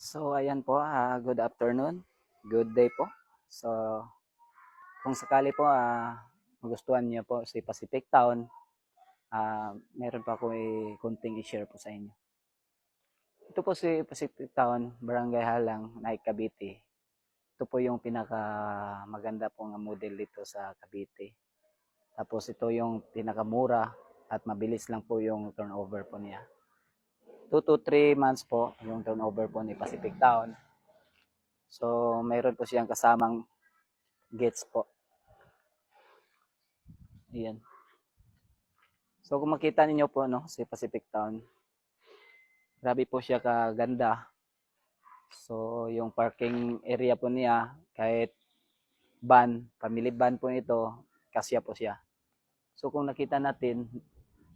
So ayan po, good afternoon, good day po. So kung sakali po magustuhan niyo po si Pacific Town, meron pa ako konting i-share po sa inyo. Ito po si Pacific Town, Barangay Halang, Naik, Cavite. Ito po yung pinaka maganda pong model dito sa Cavite. Tapos ito yung pinakamura at mabilis lang po yung turnover po niya. 2 to 3 months po yung turnover po ni Pacific Town. So, mayroon po siyang kasamang gates po. Ayan. So, kung makita niyo po, no, si Pacific Town, grabe po siya kaganda. So, yung parking area po niya, kahit van, family van po ito, kasya po siya. So, kung nakita natin,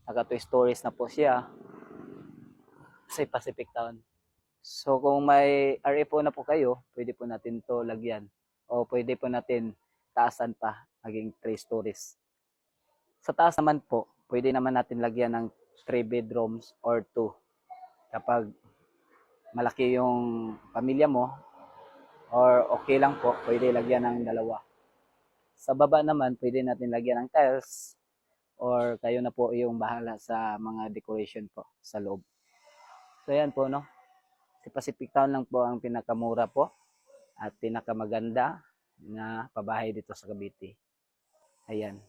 naka 2 stories na po siya sa Pacific Town. So, kung may RA po na po kayo, pwede po natin to lagyan. O pwede po natin taasan pa, maging 3 stories. Sa taas naman po, pwede naman natin lagyan ng 3 bedrooms or 2. Kapag malaki yung pamilya mo or okay lang po, pwede lagyan ng 2. Sa baba naman, pwede natin lagyan ng tiles or kayo na po yung bahala sa mga decoration po sa loob. So yan po, no? Si Pacific Town lang po ang pinakamura po at pinakamaganda na pabahay dito sa Cavite. Ayan.